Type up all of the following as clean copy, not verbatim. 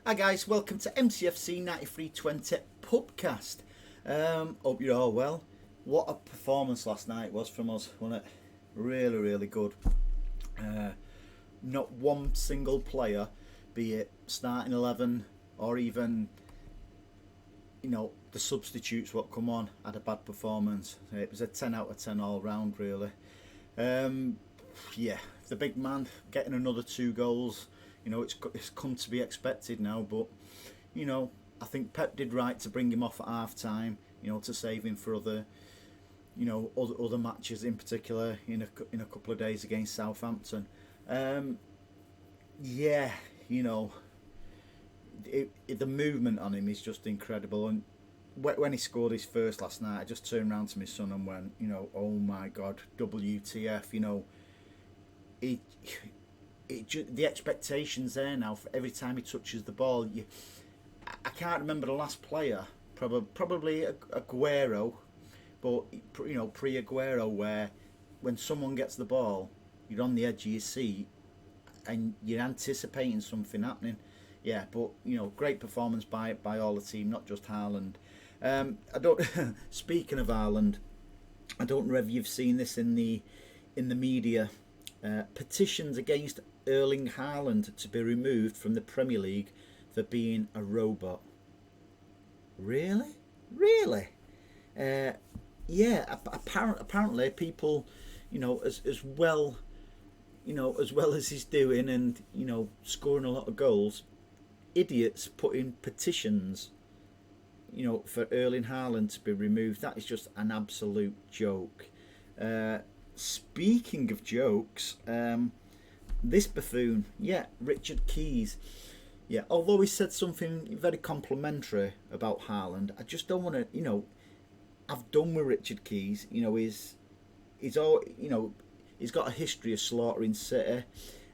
Hi guys, welcome to Mcfc 9320 Pubcast. Hope you're all well. What a performance last night was from us, wasn't it? Really, really good. Not one single player, be it starting 11 or even, the substitutes what come on, had a bad performance. It was a 10 out of 10 all round, really. Yeah, the big man getting another 2 goals. It's come to be expected now, but I think Pep did right to bring him off at half time. To save him for other matches, in particular in a couple of days against Southampton. Yeah, the movement on him is just incredible. And when he scored his first last night, I just turned around to my son and went, oh my God, WTF. The expectations there now for every time he touches the ball. I can't remember the last player, probably Aguero, but pre-Aguero, where when someone gets the ball, you're on the edge of your seat and you're anticipating something happening. Yeah, but great performance by all the team, not just Haaland. I don't. Speaking of Haaland, I don't know if you've seen this in the media. Petitions against Erling Haaland to be removed from the Premier League for being a robot. Really? Yeah. Apparently, people, as well as he's doing, and scoring a lot of goals, idiots putting petitions, for Erling Haaland to be removed. That is just an absolute joke. Speaking of jokes, this buffoon, Richard Keys, although he said something very complimentary about Haaland, I just don't want to, I've done with Richard Keys. He's got a history of slaughtering City.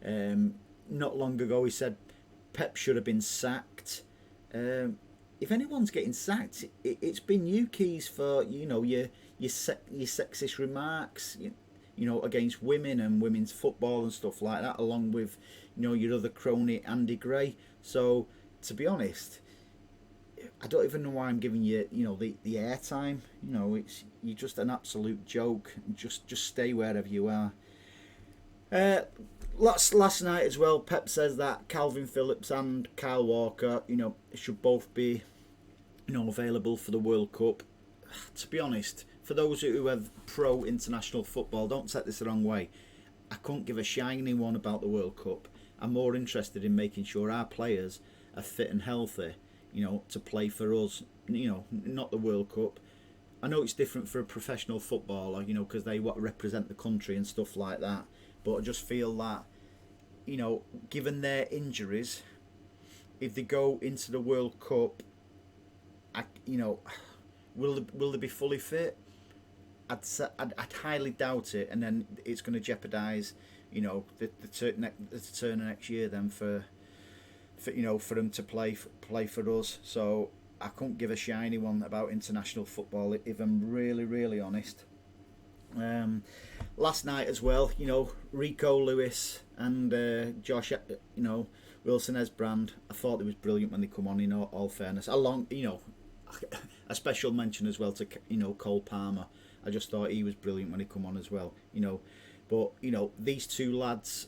Not long ago, he said Pep should have been sacked. If anyone's getting sacked, it's been you, Keys, for your sexist remarks, against women and women's football and stuff like that, along with your other crony Andy Gray. So to be honest, I don't even know why I'm giving you the airtime. You're just an absolute joke. Just stay wherever you are. Last night as well, Pep says that Calvin Phillips and Kyle Walker, should both be available for the World Cup. To be honest, for those who have pro international football, don't take this the wrong way, I couldn't give a shiny one about the World Cup. I'm more interested in making sure our players are fit and healthy, to play for us, not the World Cup. I know it's different for a professional footballer, because they represent the country and stuff like that. But I just feel that, given their injuries, if they go into the World Cup, will they be fully fit? I'd highly doubt it, and then it's going to jeopardise, the turn of next year then for them to play for us. So I couldn't give a shiny one about international football if I'm really, really honest. Last night as well, Rico Lewis and Josh, Wilson Esbrand, I thought it was brilliant when they come on, in all fairness. Along, a special mention as well to, Cole Palmer. I just thought he was brilliant when he come on as well, But, these two lads,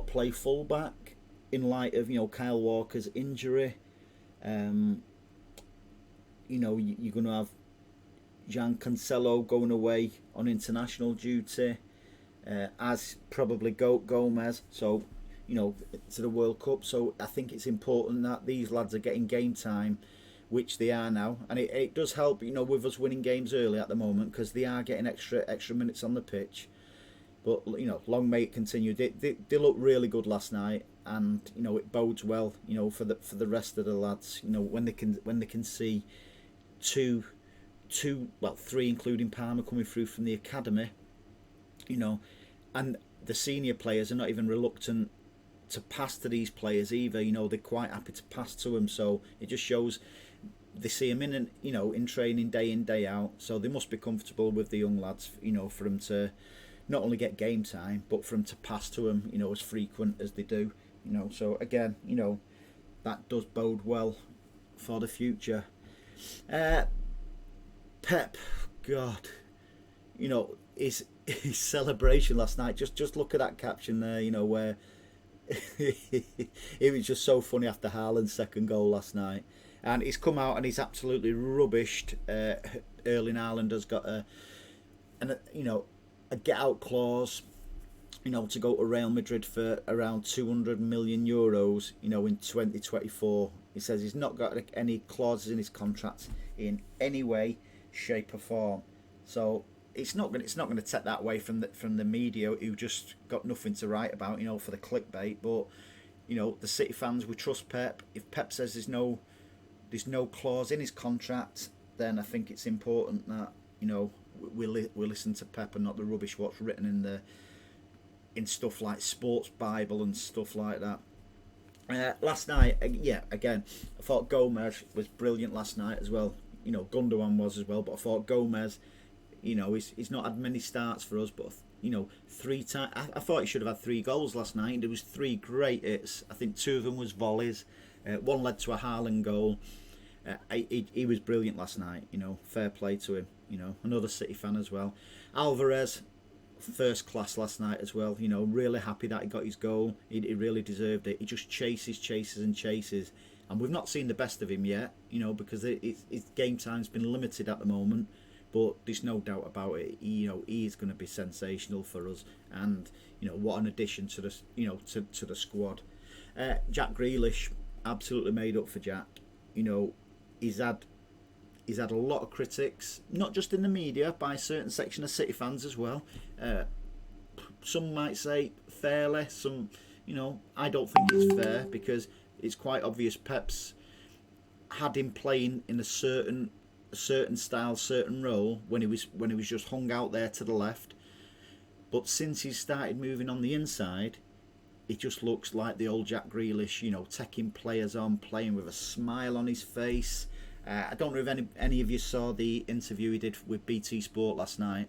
play fullback in light of, Kyle Walker's injury. You're going to have Jean Cancelo going away on international duty, as probably Gomez, so to the World Cup. So I think it's important that these lads are getting game time, which they are now, and it does help with us winning games early at the moment, because they are getting extra minutes on the pitch. But long may it continue. They looked really good last night, and it bodes well for the rest of the lads. When they can see three, including Palmer, coming through from the academy, and the senior players are not even reluctant to pass to these players either. They're quite happy to pass to them. So it just shows they see them in training day in, day out. So they must be comfortable with the young lads, for them to not only get game time, but for them to pass to them, as frequent as they do. So again, that does bode well for the future. Pep, God, his celebration last night. Just look at that caption there. Where it was just so funny after Haaland's second goal last night, and he's come out and he's absolutely rubbished. Erling Haaland has got a get out clause, to go to Real Madrid for around 200 million euros, in 2024. He says he's not got any clauses in his contract in any way, shape or form. So it's not going to take that away from the media who just got nothing to write about, for the clickbait. But the City fans, we trust Pep. If Pep says there's no clause in his contract, then I think it's important that we listen to Pep and not the rubbish what's written in stuff like Sports Bible and stuff like that. Last night, again, I thought Gomez was brilliant last night as well. Gundogan was as well, but I thought Gomez, he's not had many starts for us, but 3 times. I thought he should have had 3 goals last night. There was 3 great hits. I think 2 of them was volleys. One led to a Haaland goal. He was brilliant last night. Fair play to him. Another City fan as well. Alvarez, first class last night as well. Really happy that he got his goal. He really deserved it. He just chases and chases, and we've not seen the best of him yet. Because his game time's been limited at the moment. But there's no doubt about it. He is going to be sensational for us, and what an addition to the to the squad. Jack Grealish, absolutely made up for Jack. He's had a lot of critics, not just in the media, by a certain section of City fans as well. Some might say fairly. Some, I don't think it's fair, because it's quite obvious Pep's had him playing in a certain style, certain role when he was just hung out there to the left. But since he's started moving on the inside, it just looks like the old Jack Grealish, taking players on, playing with a smile on his face. I don't know if any of you saw the interview he did with BT Sport last night,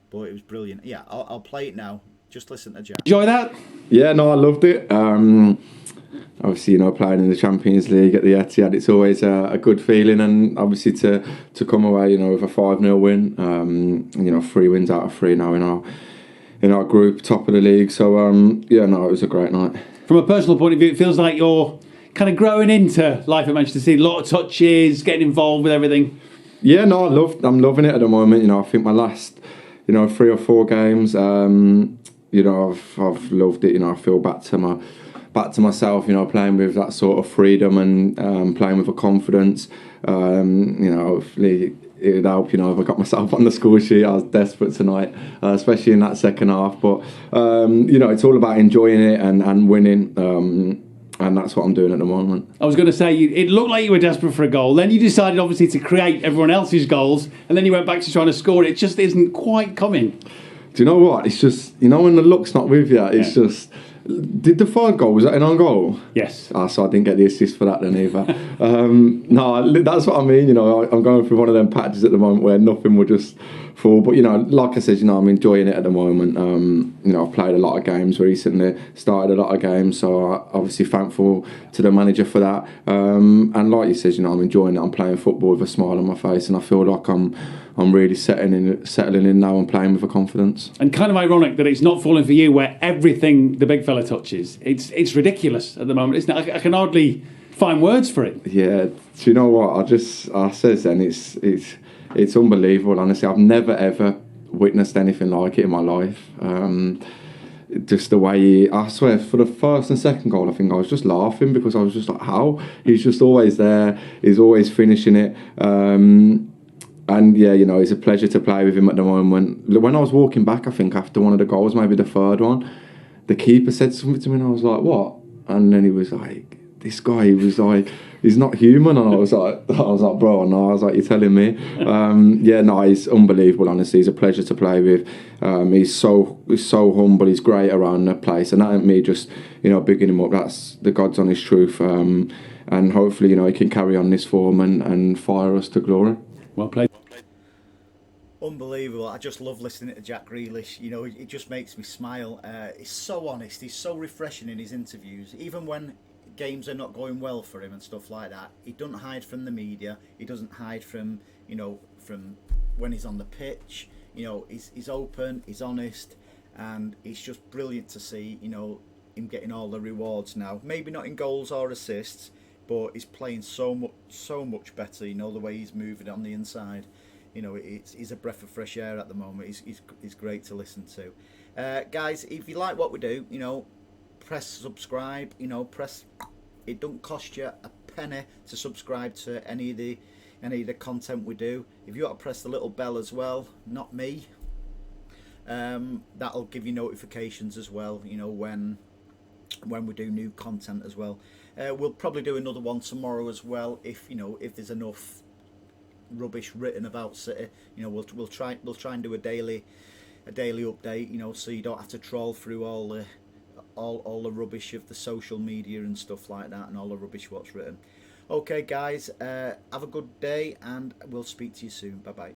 but it was brilliant. Yeah, I'll play it now. Just listen to Jack. Enjoy that? Yeah, no, I loved it. Obviously, playing in the Champions League at the Etihad, it's always a good feeling, and obviously to come away, with a 5-0 win. 3 wins out of 3 now in our group, top of the league. So it was a great night. From a personal point of view, it feels like you're kind of growing into life at Manchester City. A lot of touches, getting involved with everything. Yeah, no, I'm loving it at the moment. I think my last, 3 or 4 games, I've loved it. I feel back to myself. Playing with that sort of freedom and playing with a confidence. Hopefully it would help. If I got myself on the score sheet. I was desperate tonight, especially in that second half. But it's all about enjoying it and winning. And that's what I'm doing at the moment. I was going to say, it looked like you were desperate for a goal. Then you decided, obviously, to create everyone else's goals. And then you went back to trying to score. It just isn't quite coming. Do you know what? It's just, when the luck's not with you, it's just... Did the 3rd goal, was that an own goal? Yes. So I didn't get the assist for that then either. No, that's what I mean. I'm going through one of them patches at the moment where nothing will just fall. But, like I said, I'm enjoying it at the moment. I've played a lot of games recently, started a lot of games. So I'm obviously thankful to the manager for that. And like you said, I'm enjoying it. I'm playing football with a smile on my face, and I feel like I'm really settling in now and playing with a confidence. And kind of ironic that it's not falling for you, where everything the big fella touches. It's ridiculous at the moment, isn't it? I can hardly find words for it. Yeah, do you know what? I says then it's unbelievable. Honestly, I've never ever witnessed anything like it in my life. Just the way I swear, for the first and second goal, I think I was just laughing, because I was just like, how? He's just always there. He's always finishing it. And yeah, it's a pleasure to play with him at the moment. When I was walking back, I think after one of the goals, maybe the 3rd one, the keeper said something to me, and I was like, what? And then he was like, this guy, he was like, he's not human. And I was like, bro, no. I was like, you're telling me? He's unbelievable, honestly. He's a pleasure to play with. He's so humble. He's great around the place. And that ain't me just, bigging him up. That's the God's honest truth. And hopefully, he can carry on this form and fire us to glory. Well played. Unbelievable. I just love listening to Jack Grealish. It just makes me smile. He's so honest. He's so refreshing in his interviews. Even when games are not going well for him and stuff like that, he doesn't hide from the media. He doesn't hide from, from when he's on the pitch. He's open, he's honest, and it's just brilliant to see, him getting all the rewards now. Maybe not in goals or assists, but he's playing so much better. The way he's moving on the inside. He's a breath of fresh air at the moment. He's great to listen to. Guys, if you like what we do, press subscribe. Press. It don't cost you a penny to subscribe to any of the content we do. If you want to press the little bell as well, not me. That'll give you notifications as well. When we do new content as well. We'll probably do another one tomorrow as well. If there's enough rubbish written about City, we'll try and do a daily update. So you don't have to trawl through all the rubbish of the social media and stuff like that, and all the rubbish what's written. Okay, guys, have a good day, and we'll speak to you soon. Bye bye.